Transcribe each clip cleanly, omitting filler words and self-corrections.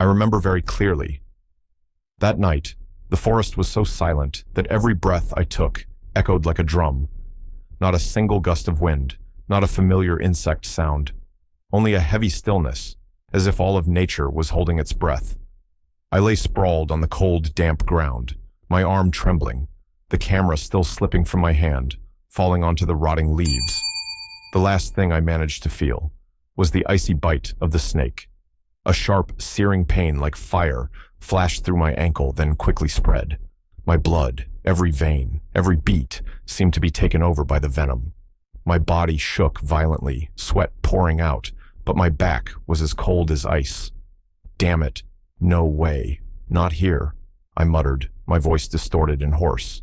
I remember very clearly. That night, the forest was so silent that every breath I took echoed like a drum. Not a single gust of wind, not a familiar insect sound, only a heavy stillness, as if all of nature was holding its breath. I lay sprawled on the cold, damp ground, my arm trembling, the camera still slipping from my hand, falling onto the rotting leaves. The last thing I managed to feel was the icy bite of the snake. A sharp, searing pain like fire flashed through my ankle, then quickly spread. My blood, every vein, every beat, seemed to be taken over by the venom. My body shook violently, sweat pouring out, but my back was as cold as ice. Damn it, no way, not here, I muttered, my voice distorted and hoarse.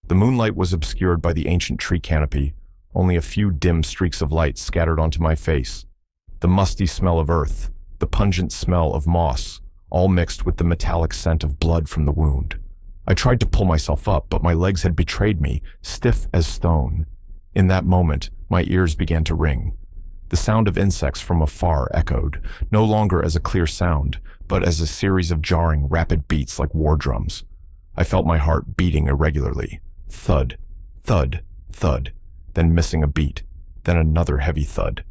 The moonlight was obscured by the ancient tree canopy, only a few dim streaks of light scattered onto my face. The musty smell of earth, the pungent smell of moss, all mixed with the metallic scent of blood from the wound. I tried to pull myself up, but my legs had betrayed me, stiff as stone. In that moment, my ears began to ring. The sound of insects from afar echoed, no longer as a clear sound, but as a series of jarring, rapid beats like war drums. I felt my heart beating irregularly. Thud, thud, thud, then missing a beat, then another heavy thud.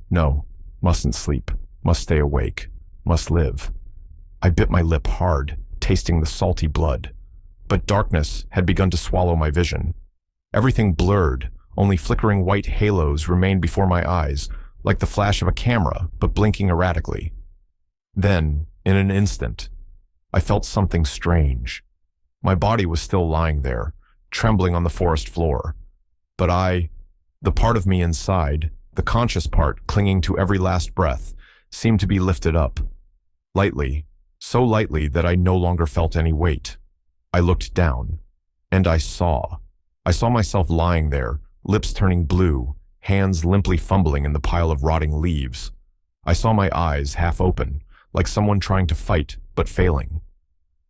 No, mustn't sleep, must stay awake, must live. I bit my lip hard, tasting the salty blood. But darkness had begun to swallow my vision. Everything blurred, only flickering white halos remained before my eyes, like the flash of a camera, but blinking erratically. Then, in an instant, I felt something strange. My body was still lying there, trembling on the forest floor. But the part of me inside, the conscious part clinging to every last breath, seemed to be lifted up. Lightly, so lightly that I no longer felt any weight. I looked down, and I saw myself lying there, lips turning blue, hands limply fumbling in the pile of rotting leaves. I saw my eyes half open, like someone trying to fight, but failing.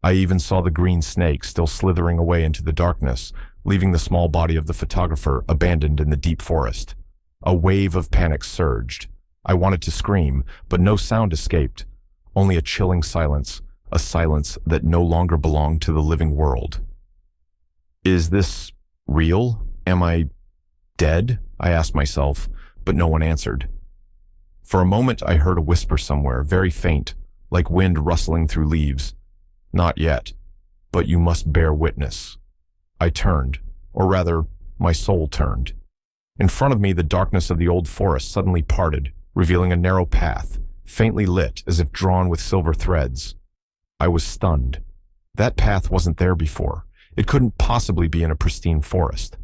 I even saw the green snake still slithering away into the darkness, leaving the small body of the photographer abandoned in the deep forest. A wave of panic surged. I wanted to scream, but no sound escaped, only a chilling silence, a silence that no longer belonged to the living world. Is this real? Am I dead? I asked myself, but no one answered. For a moment I heard a whisper somewhere, very faint, like wind rustling through leaves. Not yet, but you must bear witness. I turned, or rather, my soul turned. In front of me, the darkness of the old forest suddenly parted, revealing a narrow path, faintly lit as if drawn with silver threads. I was stunned. That path wasn't there before. It couldn't possibly be in a pristine forest.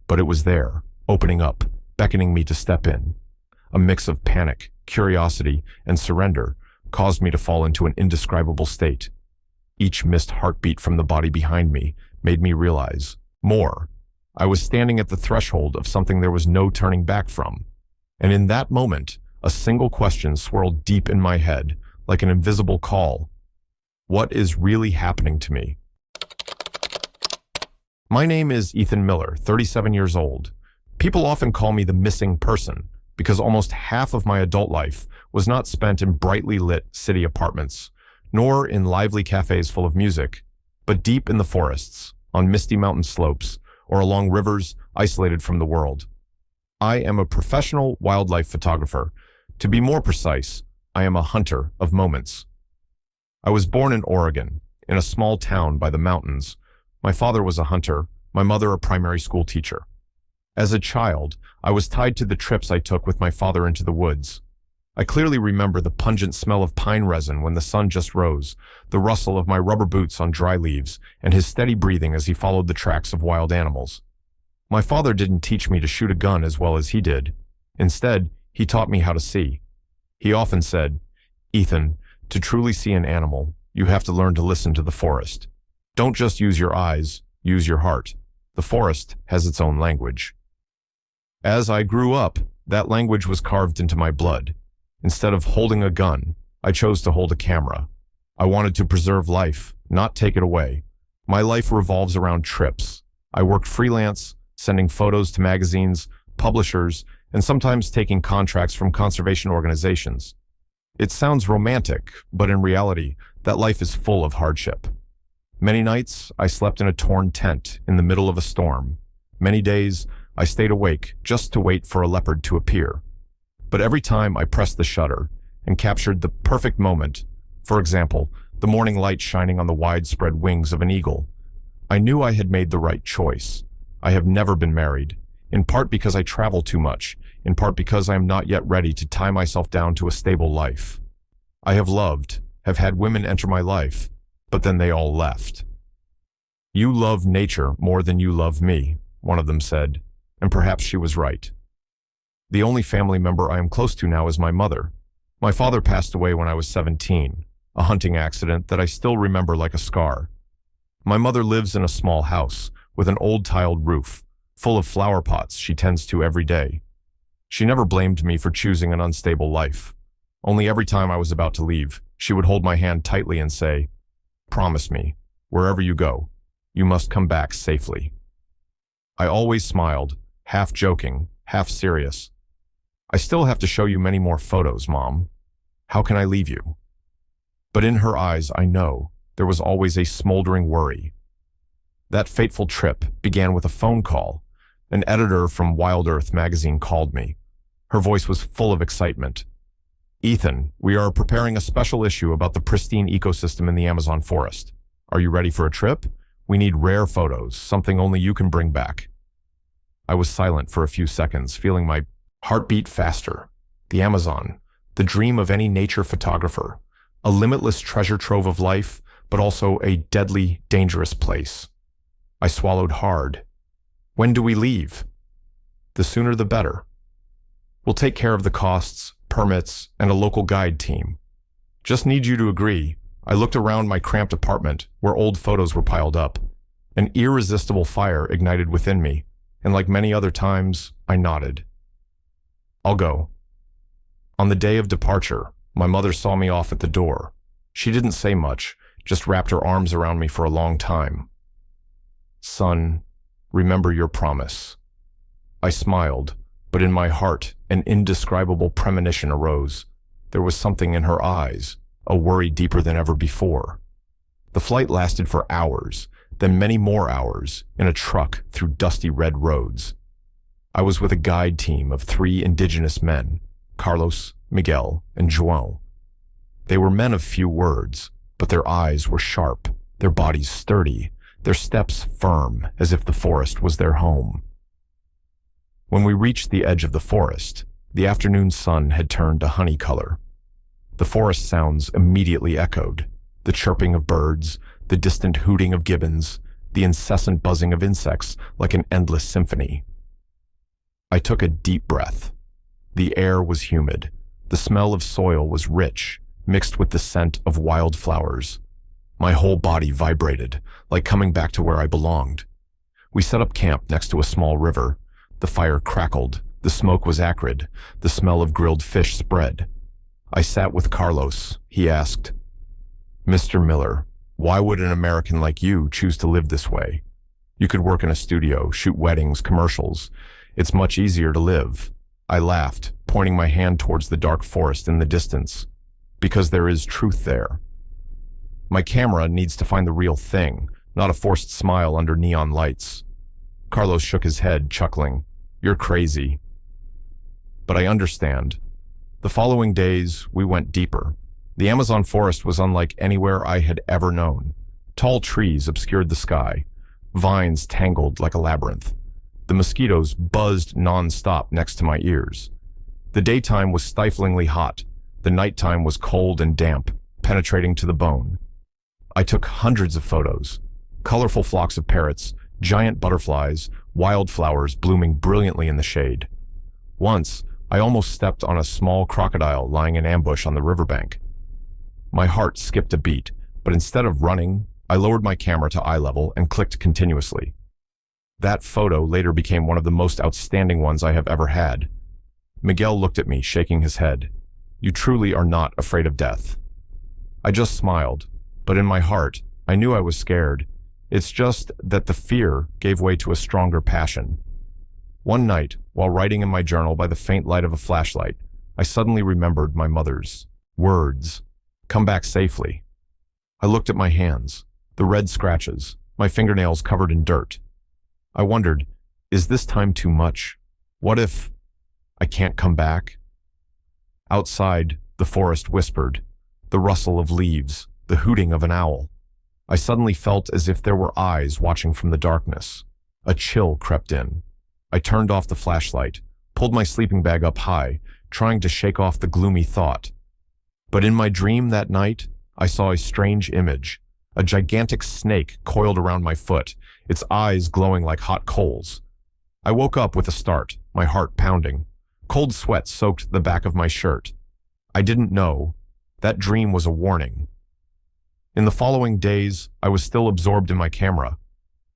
But it was there, opening up, beckoning me to step in. A mix of panic, curiosity, and surrender caused me to fall into an indescribable state. Each missed heartbeat from the body behind me made me realize more. I was standing at the threshold of something there was no turning back from. And in that moment, a single question swirled deep in my head, like an invisible call. What is really happening to me? My name is Ethan Miller, 37 years old. People often call me the missing person because almost half of my adult life was not spent in brightly lit city apartments, nor in lively cafes full of music, but deep in the forests, on misty mountain slopes, or along rivers isolated from the world. I am a professional wildlife photographer. To be more precise, I am a hunter of moments. I was born in Oregon, in a small town by the mountains. My father was a hunter, my mother a primary school teacher. As a child, I was tied to the trips I took with my father into the woods. I clearly remember the pungent smell of pine resin when the sun just rose, the rustle of my rubber boots on dry leaves, and his steady breathing as he followed the tracks of wild animals. My father didn't teach me to shoot a gun as well as he did. Instead, he taught me how to see. He often said, "Ethan, to truly see an animal, you have to learn to listen to the forest. Don't just use your eyes, use your heart. The forest has its own language." As I grew up, that language was carved into my blood. Instead of holding a gun, I chose to hold a camera. I wanted to preserve life, not take it away. My life revolves around trips. I worked freelance, sending photos to magazines, publishers, and sometimes taking contracts from conservation organizations. It sounds romantic, but in reality, that life is full of hardship. Many nights, I slept in a torn tent in the middle of a storm. Many days, I stayed awake just to wait for a leopard to appear. But every time I pressed the shutter and captured the perfect moment, for example, the morning light shining on the widespread wings of an eagle, I knew I had made the right choice. I have never been married, in part because I travel too much, in part because I am not yet ready to tie myself down to a stable life. I have loved, have had women enter my life, but then they all left. "You love nature more than you love me," one of them said, and perhaps she was right. The only family member I am close to now is my mother. My father passed away when I was 17, a hunting accident that I still remember like a scar. My mother lives in a small house with an old tiled roof, full of flower pots she tends to every day. She never blamed me for choosing an unstable life. Only every time I was about to leave, she would hold my hand tightly and say, "Promise me, wherever you go, you must come back safely." I always smiled, half joking, half serious. "I still have to show you many more photos, Mom. How can I leave you?" But in her eyes, I know, there was always a smoldering worry. That fateful trip began with a phone call. An editor from Wild Earth magazine called me. Her voice was full of excitement. "Ethan, we are preparing a special issue about the pristine ecosystem in the Amazon forest. Are you ready for a trip? We need rare photos, something only you can bring back." I was silent for a few seconds, feeling my heart beat faster. The Amazon, the dream of any nature photographer, a limitless treasure trove of life, but also a deadly, dangerous place. I swallowed hard. "When do we leave?" "The sooner the better. We'll take care of the costs, permits, and a local guide team. Just need you to agree." I looked around my cramped apartment where old photos were piled up. An irresistible fire ignited within me, and like many other times, I nodded. "I'll go." On the day of departure, my mother saw me off at the door. She didn't say much, just wrapped her arms around me for a long time. "Son, remember your promise." I smiled, but in my heart, an indescribable premonition arose. There was something in her eyes, a worry deeper than ever before. The flight lasted for hours, then many more hours, in a truck through dusty red roads. I was with a guide team of 3 indigenous men, Carlos, Miguel, and João. They were men of few words, but their eyes were sharp, their bodies sturdy, their steps firm, as if the forest was their home. When we reached the edge of the forest, the afternoon sun had turned a honey color. The forest sounds immediately echoed, the chirping of birds, the distant hooting of gibbons, the incessant buzzing of insects like an endless symphony. I took a deep breath. The air was humid. The smell of soil was rich, mixed with the scent of wildflowers. My whole body vibrated, like coming back to where I belonged. We set up camp next to a small river. The fire crackled, the smoke was acrid, the smell of grilled fish spread. I sat with Carlos. He asked, "Mr. Miller, why would an American like you choose to live this way? You could work in a studio, shoot weddings, commercials. It's much easier to live." I laughed, pointing my hand towards the dark forest in the distance. "Because there is truth there. My camera needs to find the real thing, not a forced smile under neon lights." Carlos shook his head, chuckling. "You're crazy." But I understand. The following days, we went deeper. The Amazon forest was unlike anywhere I had ever known. Tall trees obscured the sky. Vines tangled like a labyrinth. The mosquitoes buzzed non-stop next to my ears. The daytime was stiflingly hot. The nighttime was cold and damp, penetrating to the bone. I took hundreds of photos. Colorful flocks of parrots, giant butterflies, wildflowers blooming brilliantly in the shade. Once, I almost stepped on a small crocodile lying in ambush on the riverbank. My heart skipped a beat, but instead of running, I lowered my camera to eye level and clicked continuously. That photo later became one of the most outstanding ones I have ever had. Miguel looked at me, shaking his head. "You truly are not afraid of death." I just smiled, but in my heart, I knew I was scared. It's just that the fear gave way to a stronger passion. One night, while writing in my journal by the faint light of a flashlight, I suddenly remembered my mother's Words. Come back safely. I looked at my hands, the red scratches, my fingernails covered in dirt. I wondered, is this time too much? What if I can't come back? Outside, the forest whispered, the rustle of leaves, the hooting of an owl. I suddenly felt as if there were eyes watching from the darkness. A chill crept in. I turned off the flashlight, pulled my sleeping bag up high, trying to shake off the gloomy thought. But in my dream that night, I saw a strange image, a gigantic snake coiled around my foot, its eyes glowing like hot coals. I woke up with a start, my heart pounding. Cold sweat soaked the back of my shirt. I didn't know. That dream was a warning. In the following days, I was still absorbed in my camera,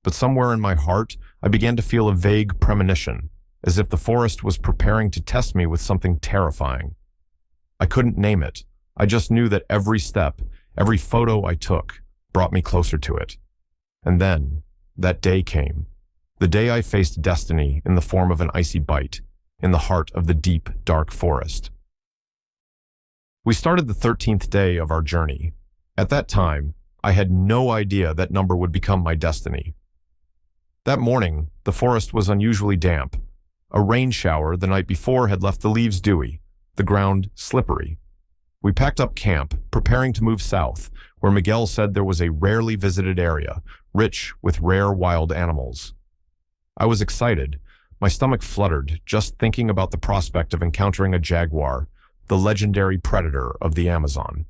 but somewhere in my heart, I began to feel a vague premonition, as if the forest was preparing to test me with something terrifying. I couldn't name it. I just knew that every step, every photo I took, brought me closer to it. And then, that day came. The day I faced destiny in the form of an icy bite, in the heart of the deep, dark forest. We started the 13th day of our journey. At that time, I had no idea that number would become my destiny. That morning, the forest was unusually damp. A rain shower the night before had left the leaves dewy, the ground slippery. We packed up camp, preparing to move south, where Miguel said there was a rarely visited area, rich with rare wild animals. I was excited. My stomach fluttered just thinking about the prospect of encountering a jaguar, the legendary predator of the Amazon.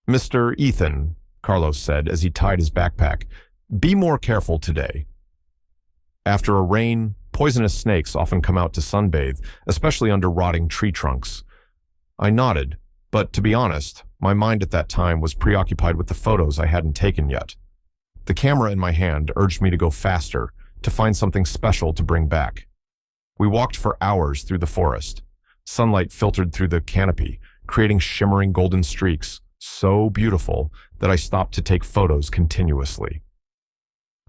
"Mr. Ethan," Carlos said as he tied his backpack, "be more careful today." After a rain, poisonous snakes often come out to sunbathe, especially under rotting tree trunks. I nodded, but to be honest, my mind at that time was preoccupied with the photos I hadn't taken yet. The camera in my hand urged me to go faster, to find something special to bring back. We walked for hours through the forest. Sunlight filtered through the canopy, creating shimmering golden streaks, so beautiful that I stopped to take photos continuously.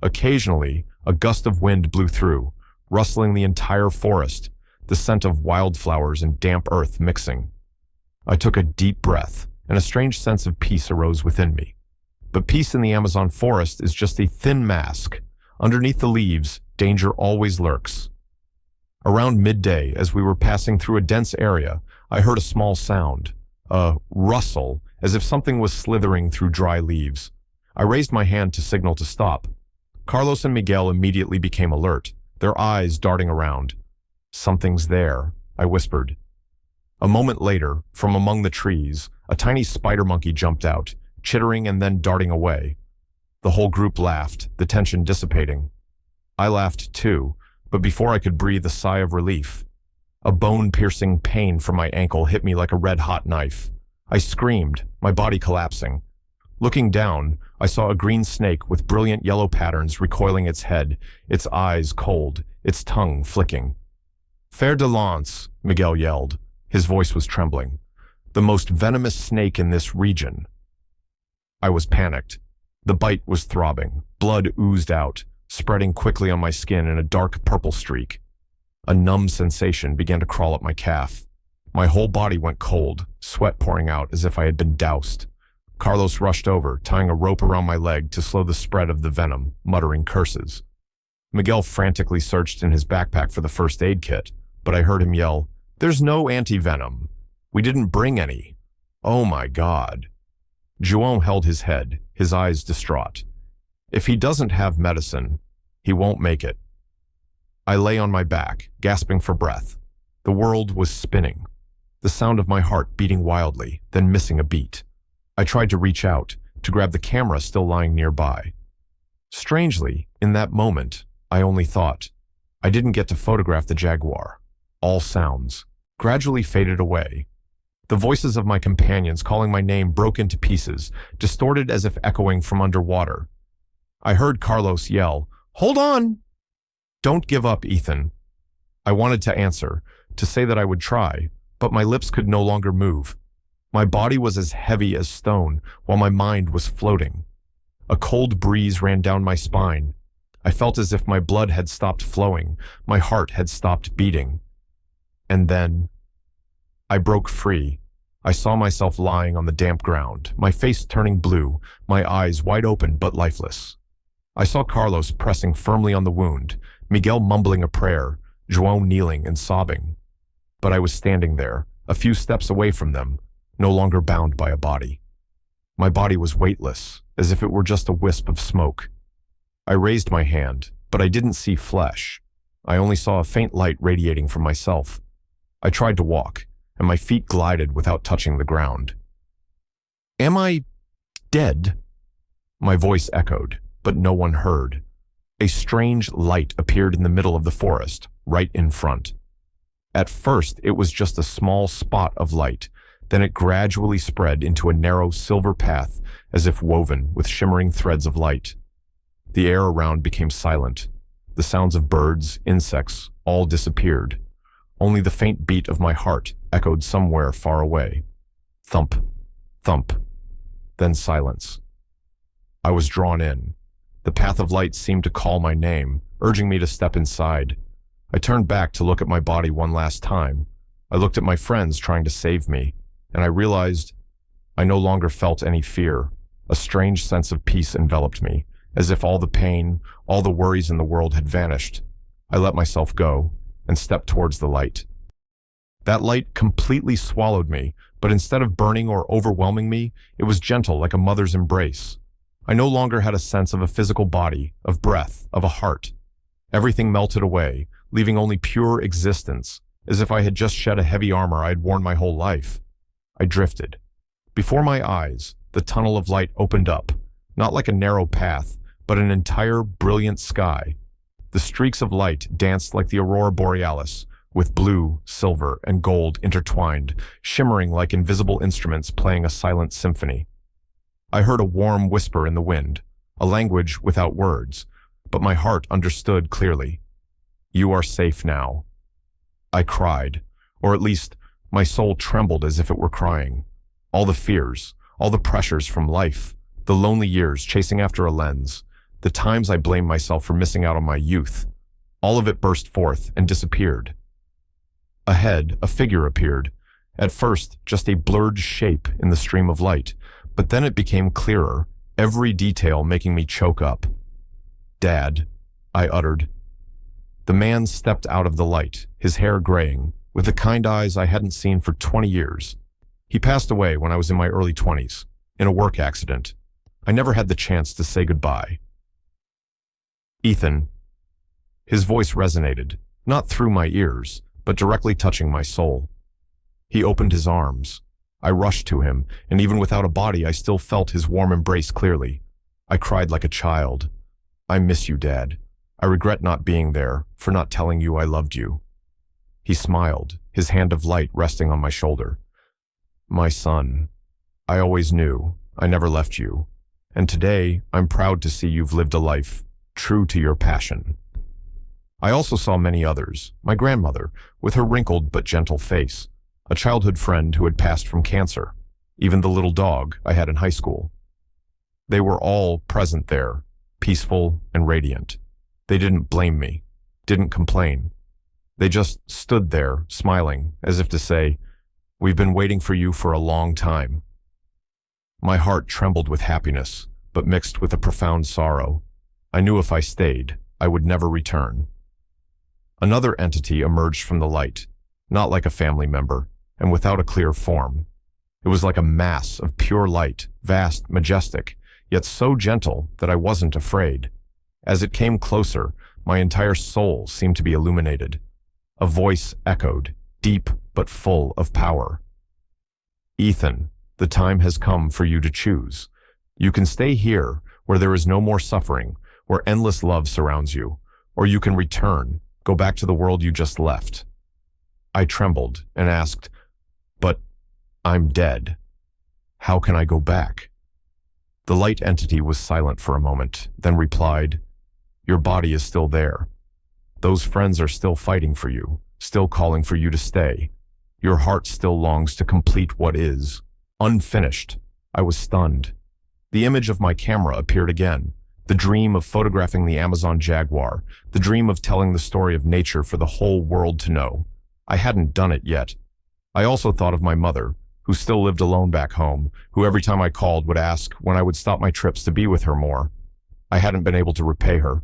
Occasionally, a gust of wind blew through, rustling the entire forest, the scent of wildflowers and damp earth mixing. I took a deep breath, and a strange sense of peace arose within me. But peace in the Amazon forest is just a thin mask. Underneath the leaves, danger always lurks. Around midday, as we were passing through a dense area, I heard a small sound, a rustle, as if something was slithering through dry leaves. I raised my hand to signal to stop. Carlos and Miguel immediately became alert, their eyes darting around. "Something's there," I whispered. A moment later, from among the trees, a tiny spider monkey jumped out, chittering and then darting away. The whole group laughed, the tension dissipating. I laughed too, but before I could breathe a sigh of relief, a bone-piercing pain from my ankle hit me like a red-hot knife. I screamed, my body collapsing. Looking down, I saw a green snake with brilliant yellow patterns recoiling its head, its eyes cold, its tongue flicking. "Fer de lance," Miguel yelled. His voice was trembling. "The most venomous snake in this region." I was panicked. The bite was throbbing. Blood oozed out, spreading quickly on my skin in a dark purple streak. A numb sensation began to crawl up my calf. My whole body went cold, sweat pouring out as if I had been doused. Carlos rushed over, tying a rope around my leg to slow the spread of the venom, muttering curses. Miguel frantically searched in his backpack for the first aid kit, but I heard him yell, "There's no anti-venom. We didn't bring any. Oh my God." João held his head, his eyes distraught. If he doesn't have medicine, he won't make it. I lay on my back, gasping for breath. The world was spinning, the sound of my heart beating wildly, then missing a beat. I tried to reach out, to grab the camera still lying nearby. Strangely, in that moment, I only thought. I didn't get to photograph the jaguar. All sounds gradually faded away. The voices of my companions calling my name broke into pieces, distorted as if echoing from underwater. I heard Carlos yell, "Hold on!" "Don't give up, Ethan." I wanted to answer, to say that I would try, but my lips could no longer move. My body was as heavy as stone, while my mind was floating. A cold breeze ran down my spine. I felt as if my blood had stopped flowing, my heart had stopped beating. And then I broke free. I saw myself lying on the damp ground, my face turning blue, my eyes wide open but lifeless. I saw Carlos pressing firmly on the wound, Miguel mumbling a prayer, João kneeling and sobbing. But I was standing there, a few steps away from them, no longer bound by a body. My body was weightless, as if it were just a wisp of smoke. I raised my hand, but I didn't see flesh. I only saw a faint light radiating from myself. I tried to walk, and my feet glided without touching the ground. "Am I dead?" My voice echoed, but no one heard. A strange light appeared in the middle of the forest, right in front. At first, it was just a small spot of light, then it gradually spread into a narrow silver path as if woven with shimmering threads of light. The air around became silent. The sounds of birds, insects, all disappeared. Only the faint beat of my heart echoed somewhere far away. Thump, thump, then silence. I was drawn in. The path of light seemed to call my name, urging me to step inside. I turned back to look at my body one last time. I looked at my friends trying to save me, and I realized I no longer felt any fear. A strange sense of peace enveloped me, as if all the pain, all the worries in the world had vanished. I let myself go and stepped towards the light. That light completely swallowed me, but instead of burning or overwhelming me, it was gentle like a mother's embrace. I no longer had a sense of a physical body, of breath, of a heart. Everything melted away, leaving only pure existence, as if I had just shed a heavy armor I had worn my whole life. I drifted. Before my eyes, the tunnel of light opened up, not like a narrow path, but an entire brilliant sky. The streaks of light danced like the aurora borealis, with blue, silver, and gold intertwined, shimmering like invisible instruments playing a silent symphony. I heard a warm whisper in the wind, a language without words, but my heart understood clearly. "You are safe now." I cried, or at least my soul trembled as if it were crying. All the fears, all the pressures from life, the lonely years chasing after a lens, the times I blamed myself for missing out on my youth, all of it burst forth and disappeared. Ahead, a figure appeared, at first just a blurred shape in the stream of light, but then it became clearer, every detail making me choke up. "Dad," I uttered. The man stepped out of the light, his hair graying, with the kind eyes I hadn't seen for 20 years. He passed away when I was in my early 20s, in a work accident. I never had the chance to say goodbye. "Ethan." His voice resonated, not through my ears, but directly touching my soul. He opened his arms. I rushed to him, and even without a body, I still felt his warm embrace clearly. I cried like a child. "I miss you, Dad. I regret not being there, for not telling you I loved you." He smiled, his hand of light resting on my shoulder. "My son, I always knew. I never left you. And today, I'm proud to see you've lived a life true to your passion." I also saw many others. My grandmother, with her wrinkled but gentle face, a childhood friend who had passed from cancer, even the little dog I had in high school. They were all present there, peaceful and radiant. They didn't blame me, didn't complain. They just stood there, smiling, as if to say, "We've been waiting for you for a long time." My heart trembled with happiness, but mixed with a profound sorrow. I knew if I stayed, I would never return. Another entity emerged from the light, not like a family member, and without a clear form. It was like a mass of pure light, vast, majestic, yet so gentle that I wasn't afraid. As it came closer, my entire soul seemed to be illuminated. A voice echoed, deep but full of power. "Ethan, the time has come for you to choose. You can stay here, where there is no more suffering, where endless love surrounds you, or you can return, go back to the world you just left." I trembled and asked, "But I'm dead. How can I go back?" The light entity was silent for a moment, then replied, "Your body is still there. Those friends are still fighting for you, still calling for you to stay. Your heart still longs to complete what is unfinished." I was stunned. The image of my camera appeared again, the dream of photographing the Amazon jaguar, the dream of telling the story of nature for the whole world to know. I hadn't done it yet. I also thought of my mother, who still lived alone back home, who every time I called would ask when I would stop my trips to be with her more. I hadn't been able to repay her.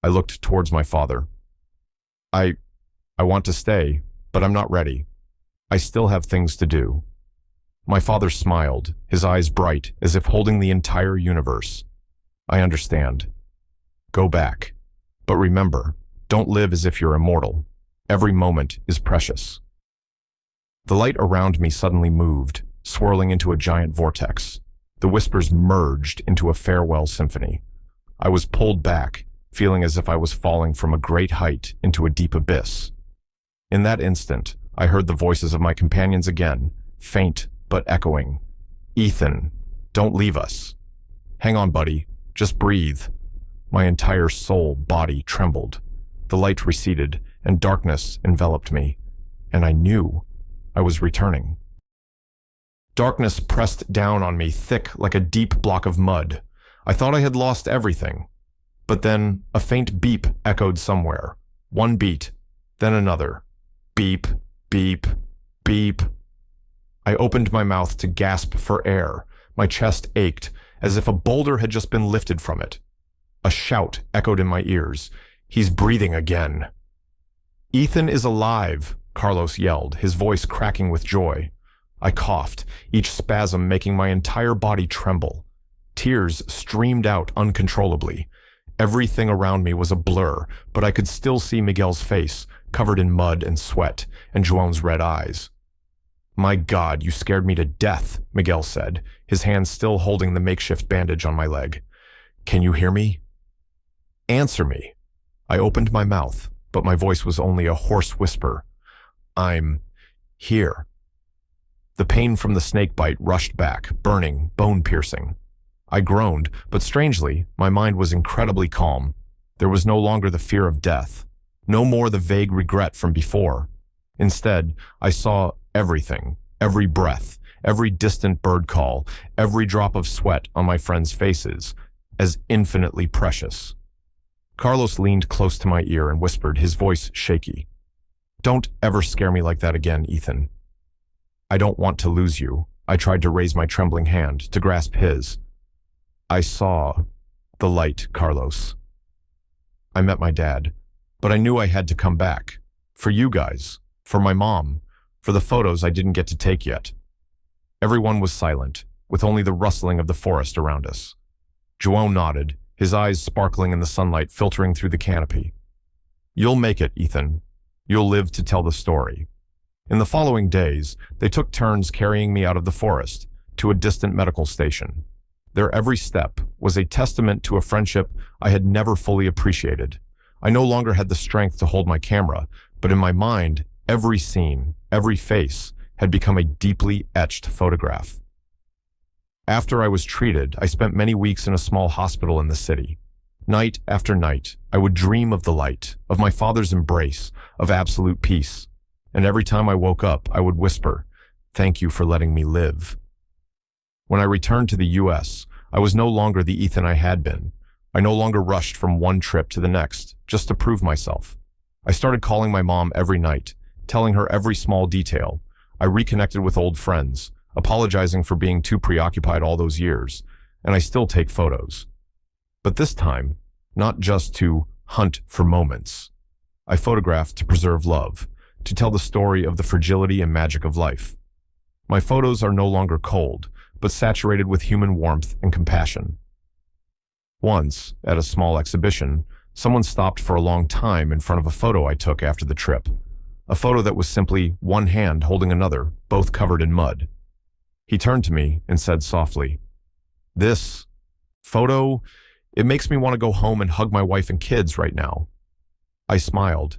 I looked towards my father. I want to stay, but I'm not ready. I still have things to do. My father smiled, his eyes bright, as if holding the entire universe. I understand. Go back. But remember, don't live as if you're immortal. Every moment is precious. The light around me suddenly moved, swirling into a giant vortex. The whispers merged into a farewell symphony. I was pulled back, feeling as if I was falling from a great height into a deep abyss. In that instant, I heard the voices of my companions again, faint but echoing. Ethan, don't leave us. Hang on, buddy. Just breathe. My entire body trembled. The light receded, and darkness enveloped me. And I knew I was returning. Darkness pressed down on me thick like a deep block of mud. I thought I had lost everything. But then a faint beep echoed somewhere. One beat, then another. Beep, beep, beep. I opened my mouth to gasp for air. My chest ached, as if a boulder had just been lifted from it. A shout echoed in my ears. He's breathing again. Ethan is alive, Carlos yelled, his voice cracking with joy. I coughed, each spasm making my entire body tremble. Tears streamed out uncontrollably. Everything around me was a blur, but I could still see Miguel's face, covered in mud and sweat, and João's red eyes. My God, you scared me to death, Miguel said, his hand still holding the makeshift bandage on my leg. Can you hear me? Answer me. I opened my mouth, but my voice was only a hoarse whisper. I'm here. The pain from the snake bite rushed back, burning, bone-piercing. I groaned, but strangely, my mind was incredibly calm. There was no longer the fear of death, no more the vague regret from before. Instead, I saw everything, every breath, every distant bird call, every drop of sweat on my friends' faces, as infinitely precious. Carlos leaned close to my ear and whispered, his voice shaky. Don't ever scare me like that again, Ethan. I don't want to lose you. I tried to raise my trembling hand to grasp his. I saw the light, Carlos. I met my dad, but I knew I had to come back. For you guys, for my mom, for the photos I didn't get to take yet. Everyone was silent, with only the rustling of the forest around us. João nodded, his eyes sparkling in the sunlight filtering through the canopy. You'll make it, Ethan. You'll live to tell the story. In the following days, they took turns carrying me out of the forest to a distant medical station. Their every step was a testament to a friendship I had never fully appreciated. I no longer had the strength to hold my camera, but in my mind, every scene, every face, had become a deeply etched photograph. After I was treated, I spent many weeks in a small hospital in the city. Night after night, I would dream of the light, of my father's embrace, of absolute peace. And every time I woke up, I would whisper, "Thank you for letting me live." When I returned to the U.S., I was no longer the Ethan I had been. I no longer rushed from one trip to the next, just to prove myself. I started calling my mom every night, telling her every small detail. I reconnected with old friends, apologizing for being too preoccupied all those years, and I still take photos. But this time, not just to hunt for moments. I photograph to preserve love, to tell the story of the fragility and magic of life. My photos are no longer cold, but saturated with human warmth and compassion. Once, at a small exhibition, someone stopped for a long time in front of a photo I took after the trip. A photo that was simply one hand holding another, both covered in mud. He turned to me and said softly, "This photo, it makes me want to go home and hug my wife and kids right now." I smiled.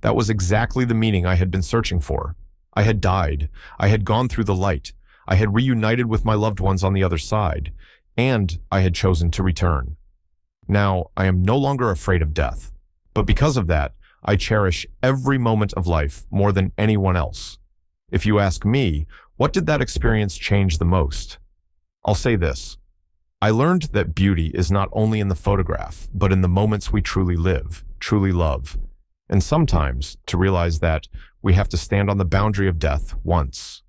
That was exactly the meaning I had been searching for. I had died. I had gone through the light. I had reunited with my loved ones on the other side, and I had chosen to return. Now, I am no longer afraid of death, but because of that, I cherish every moment of life more than anyone else. If you ask me, what did that experience change the most? I'll say this. I learned that beauty is not only in the photograph, but in the moments we truly live, truly love. And sometimes to realize that we have to stand on the boundary of death once.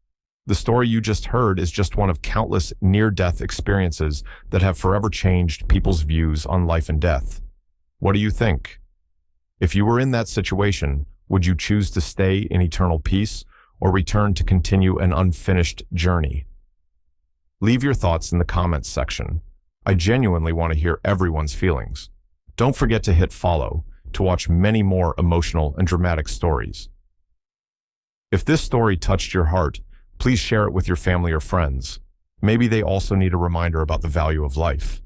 The story you just heard is just one of countless near-death experiences that have forever changed people's views on life and death. What do you think? If you were in that situation, would you choose to stay in eternal peace or return to continue an unfinished journey? Leave your thoughts in the comments section. I genuinely want to hear everyone's feelings. Don't forget to hit follow to watch many more emotional and dramatic stories. If this story touched your heart, please share it with your family or friends. Maybe they also need a reminder about the value of life.